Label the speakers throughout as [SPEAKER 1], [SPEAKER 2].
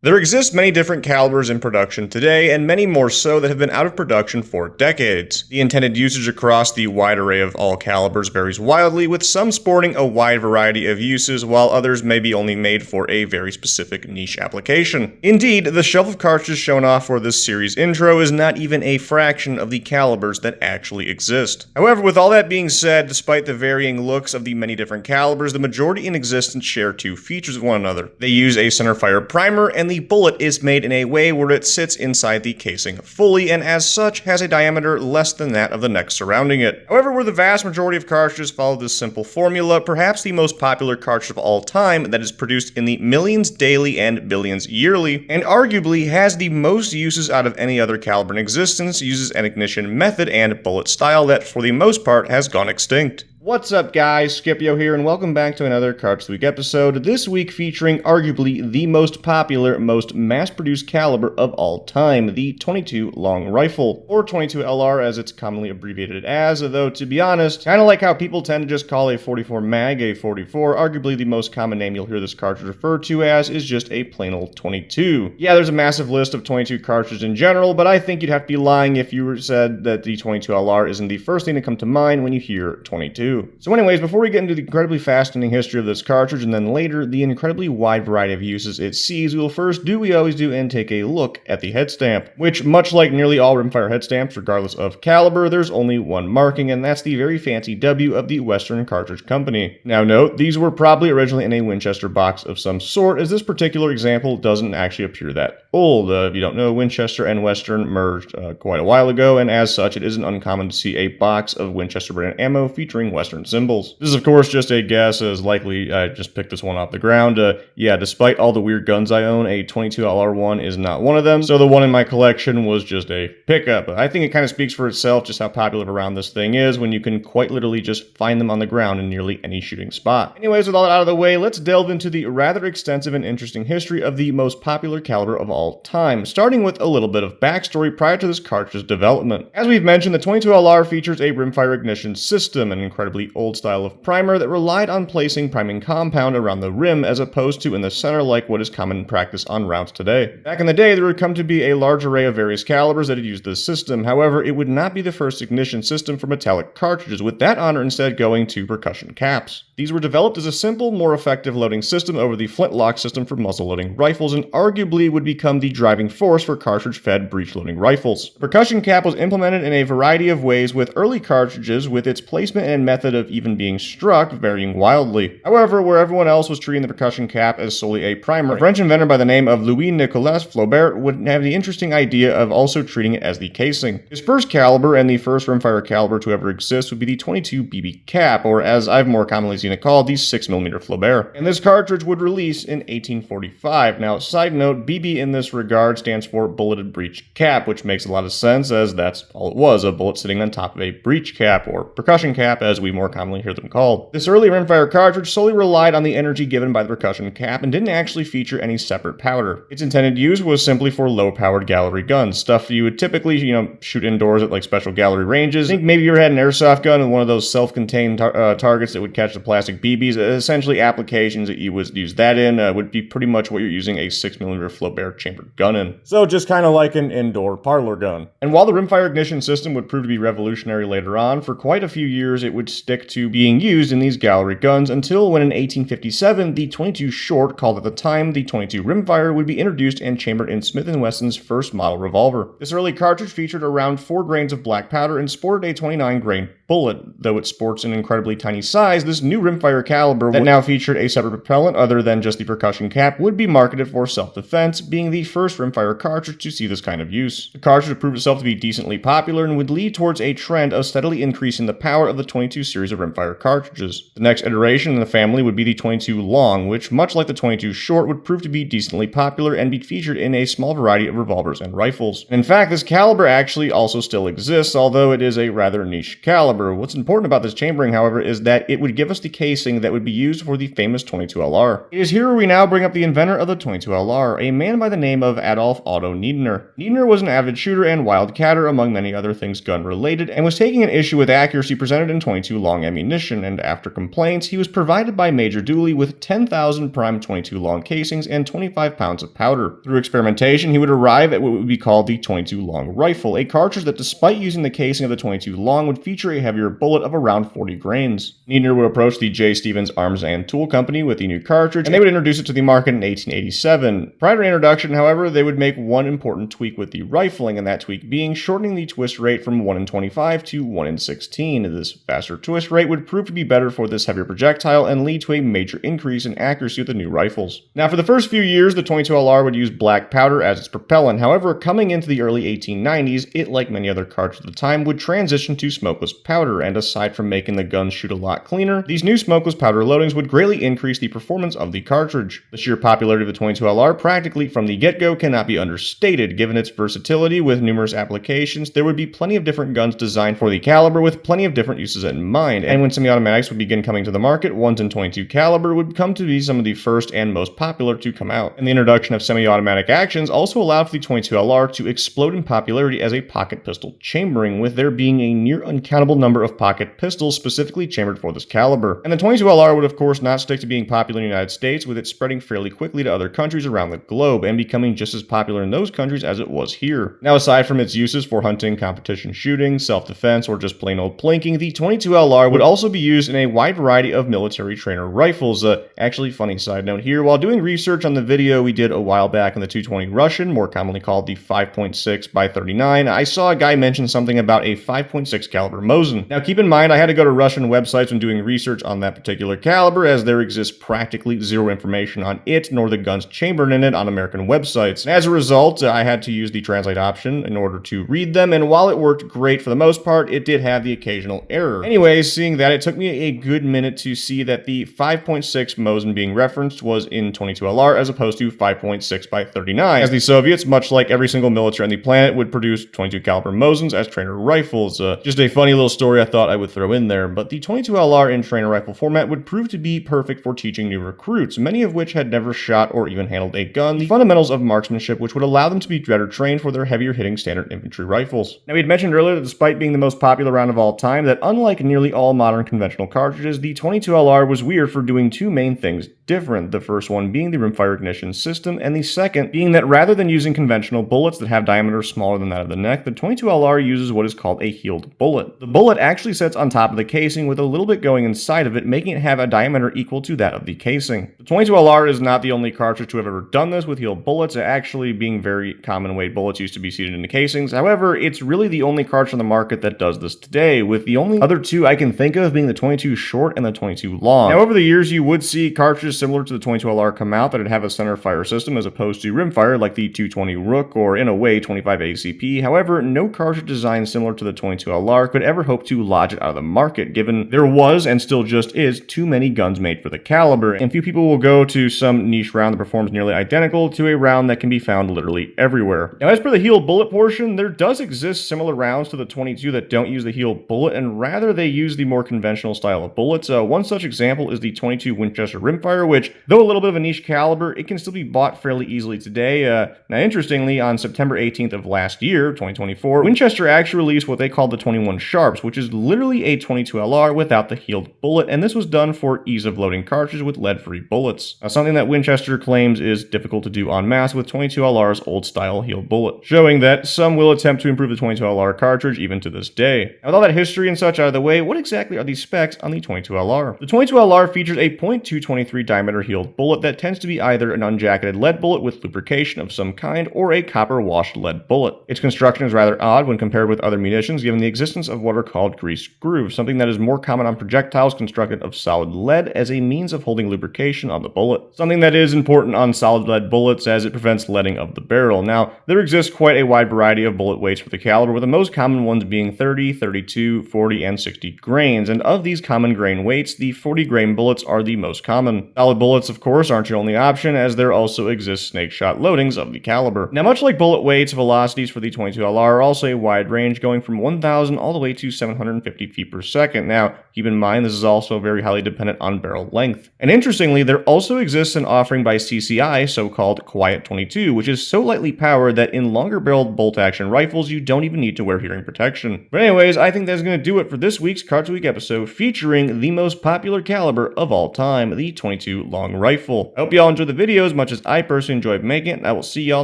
[SPEAKER 1] There exist many different calibers in production today, and many more so that have been out of production for decades. The intended usage across the wide array of all calibers varies wildly, with some sporting a wide variety of uses, while others may be only made for a very specific niche application. Indeed, the shelf of cartridges shown off for this series intro is not even a fraction of the calibers that actually exist. However, with all that being said, despite the varying looks of the many different calibers, the majority in existence share two features of one another. They use a centerfire primer, and the bullet is made in a way where it sits inside the casing fully, and as such has a diameter less than that of the neck surrounding it. However, where the vast majority of cartridges follow this simple formula, perhaps the most popular cartridge of all time that is produced in the millions daily and billions yearly, and arguably has the most uses out of any other caliber in existence, uses an ignition method and bullet style that for the most part has gone extinct. What's up guys, Scipio here, and welcome back to another Cartridge Week episode, this week featuring arguably the most popular, most mass-produced caliber of all time, the .22 long rifle, or .22 LR as it's commonly abbreviated as, though to be honest, kinda like how people tend to just call a .44 mag a .44, arguably the most common name you'll hear this cartridge referred to as is just a plain old .22. Yeah, there's a massive list of .22 cartridges in general, but I think you'd have to be lying if you said that the .22 LR isn't the first thing to come to mind when you hear .22. So anyways, before we get into the incredibly fascinating history of this cartridge and then later the incredibly wide variety of uses it sees, we will first do what we always do and take a look at the headstamp, which much like nearly all rimfire headstamps regardless of caliber, there's only one marking, and that's the very fancy W of the Western Cartridge Company. Now note, these were probably originally in a Winchester box of some sort, as this particular example doesn't actually appear that old. If you don't know, Winchester and Western merged quite a while ago, and as such it isn't uncommon to see a box of Winchester brand ammo featuring Western symbols. This is of course just a guess, as likely I just picked this one off the ground. Yeah, despite all the weird guns I own, a .22 LR1 is not one of them, so the one in my collection was just a pickup. I think it kind of speaks for itself just how popular around this thing is when you can quite literally just find them on the ground in nearly any shooting spot. Anyways, with all that out of the way, let's delve into the rather extensive and interesting history of the most popular caliber of all time, starting with a little bit of backstory prior to this cartridge's development. As we've mentioned, the .22 LR features a rimfire ignition system, an incredibly old style of primer that relied on placing priming compound around the rim as opposed to in the center like what is common in practice on rounds today. Back in the day, there would come to be a large array of various calibers that had used this system. However, it would not be the first ignition system for metallic cartridges, with that honor instead going to percussion caps. These were developed as a simple, more effective loading system over the flintlock system for muzzle-loading rifles, and arguably would become the driving force for cartridge-fed breech-loading rifles. Percussion cap was implemented in a variety of ways with early cartridges, with its placement and method of even being struck varying wildly. However, where everyone else was treating the percussion cap as solely a primer, a French inventor by the name of Louis-Nicolas Flaubert would have the interesting idea of also treating it as the casing. His first caliber, and the first rimfire caliber to ever exist, would be the .22 BB cap, or as I've more commonly seen it called, the 6mm Flaubert. And this cartridge would release in 1845. Now, side note, BB in this regard stands for bulleted breech cap, which makes a lot of sense as that's all it was, a bullet sitting on top of a breech cap, or percussion cap as we more commonly hear them called. This early rimfire cartridge solely relied on the energy given by the percussion cap and didn't actually feature any separate powder. Its intended use was simply for low-powered gallery guns, stuff you would typically, shoot indoors at like special gallery ranges. I think maybe you ever had an airsoft gun and one of those self-contained targets that would catch the plastic BBs. Essentially, applications that you would use that in would be pretty much what you're using a 6mm Flaubert chambered gun in. So just kind of like an indoor parlor gun. And while the rimfire ignition system would prove to be revolutionary later on, for quite a few years it would stick to being used in these gallery guns until when in 1857 the .22 short, called at the time the .22 rimfire, would be introduced and chambered in Smith & Wesson's first model revolver. This early cartridge featured around 4 grains of black powder and sported a 29 grain bullet. Though it sports an incredibly tiny size, this new rimfire caliber that now featured a separate propellant other than just the percussion cap would be marketed for self-defense, being the first rimfire cartridge to see this kind of use. The cartridge proved itself to be decently popular and would lead towards a trend of steadily increasing the power of the .22 series of rimfire cartridges. The next iteration in the family would be the .22 long, which much like the .22 short would prove to be decently popular and be featured in a small variety of revolvers and rifles. In fact, this caliber actually also still exists, although it is a rather niche caliber. What's important about this chambering, however, is that it would give us the casing that would be used for the famous .22 LR. It is here where we now bring up the inventor of the .22 LR, a man by the name of Adolf Otto Niedner. Niedner was an avid shooter and wildcatter, among many other things gun-related, and was taking an issue with accuracy presented in .22 .22 long ammunition, and after complaints, he was provided by Major Dooley with 10,000 prime .22 long casings and 25 pounds of powder. Through experimentation, he would arrive at what would be called the .22 long rifle, a cartridge that, despite using the casing of the .22 long, would feature a heavier bullet of around 40 grains. Needner would approach the J. Stevens Arms and Tool Company with the new cartridge, and they would introduce it to the market in 1887. Prior to introduction, however, they would make one important tweak with the rifling, and that tweak being shortening the twist rate from 1 in 25 to 1 in 16. This faster twist rate would prove to be better for this heavier projectile and lead to a major increase in accuracy with the new rifles. Now, for the first few years, the .22 LR would use black powder as its propellant. However, coming into the early 1890s, it, like many other cartridges at the time, would transition to smokeless powder, and aside from making the gun shoot a lot cleaner, these new smokeless powder loadings would greatly increase the performance of the cartridge. The sheer popularity of the .22 LR practically from the get-go cannot be understated. Given its versatility with numerous applications, there would be plenty of different guns designed for the caliber with plenty of different uses in mind, and when semi-automatics would begin coming to the market, ones in .22 caliber would come to be some of the first and most popular to come out. And the introduction of semi-automatic actions also allowed for the .22 LR to explode in popularity as a pocket pistol chambering, with there being a near uncountable number of pocket pistols specifically chambered for this caliber. And the .22 LR would of course not stick to being popular in the United States, with it spreading fairly quickly to other countries around the globe and becoming just as popular in those countries as it was here. Now, aside from its uses for hunting, competition shooting, self-defense, or just plain old plinking, the .22 LR would also be used in a wide variety of military trainer rifles. Actually, funny side note here, while doing research on the video we did a while back on the 220 Russian, more commonly called the 5.6 by 39, I saw a guy mention something about a 5.6 caliber Mosin. Now, keep in mind, I had to go to Russian websites when doing research on that particular caliber, as there exists practically zero information on it, nor the guns chambered in it on American websites. And as a result, I had to use the translate option in order to read them, and while it worked great for the most part, it did have the occasional error. Anyways, seeing that, it took me a good minute to see that the 5.6 Mosin being referenced was in .22 LR as opposed to 5.6 by 39, as the Soviets, much like every single military on the planet, would produce .22 caliber Mosins as trainer rifles. Just a funny little story I thought I would throw in there, but the .22 LR in trainer rifle format would prove to be perfect for teaching new recruits, many of which had never shot or even handled a gun, the fundamentals of marksmanship, which would allow them to be better trained for their heavier hitting standard infantry rifles. Now, we had mentioned earlier that despite being the most popular round of all time, that unlike nearly all modern conventional cartridges, the .22 LR was weird for doing two main things different. The first one being the rimfire ignition system, and the second being that rather than using conventional bullets that have diameters smaller than that of the neck, the .22 LR uses what is called a heeled bullet. The bullet actually sits on top of the casing with a little bit going inside of it, making it have a diameter equal to that of the casing. The .22 LR is not the only cartridge to have ever done this with heeled bullets, actually being very common weight bullets used to be seated in the casings. However, it's really the only cartridge on the market that does this today, with the only other two I can think of being the .22 short and the .22 long. Now, over the years, you would see cartridges similar to the .22 LR come out that would have a center fire system as opposed to rimfire like the 220 Rook or, in a way, 25 ACP. However, no cartridge design similar to the .22 LR could ever hope to lodge it out of the market, given there was, and still just is, too many guns made for the caliber, and few people will go to some niche round that performs nearly identical to a round that can be found literally everywhere. Now, as per the heeled bullet portion, there does exist similar rounds to the .22 that don't use the heeled bullet, and rather they use the more conventional style of bullets. One such example is the .22 Winchester rimfire, which, though a little bit of a niche caliber, it can still be bought fairly easily today. Now, interestingly, on September 18th of last year, 2024, Winchester actually released what they called the 21 Sharps, which is literally a .22 LR without the heeled bullet, and this was done for ease of loading cartridges with lead-free bullets. Now, something that Winchester claims is difficult to do en masse with .22 LR's old-style heeled bullet, showing that some will attempt to improve the .22 LR cartridge even to this day. Now, with all that history and such out of the way, what exactly are the specs on the .22 LR? The .22 LR features a .223 diameter heeled bullet that tends to be either an unjacketed lead bullet with lubrication of some kind or a copper-washed lead bullet. Its construction is rather odd when compared with other munitions, given the existence of what are called greased grooves, something that is more common on projectiles constructed of solid lead as a means of holding lubrication on the bullet. Something that is important on solid lead bullets as it prevents leading of the barrel. Now, there exists quite a wide variety of bullet weights for the caliber, with the most common ones being 30, 32, 40, and 60 grains, and of these common grain weights, the 40 grain bullets are the most common. Solid bullets, of course, aren't your only option, as there also exist snake shot loadings of the caliber. Now, much like bullet weights, velocities for the .22 LR are also a wide range, going from 1,000 all the way to 750 feet per second. Now, keep in mind, this is also very highly dependent on barrel length. And interestingly, there also exists an offering by CCI, so-called Quiet 22, which is so lightly powered that in longer barreled bolt action rifles, you don't even need to wear hearing protection. But anyways, I think that's going to do it for this week's week's Cards of the Week episode featuring the most popular caliber of all time, the .22 long rifle. I hope y'all enjoyed the video as much as I personally enjoyed making it, and I will see y'all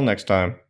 [SPEAKER 1] next time.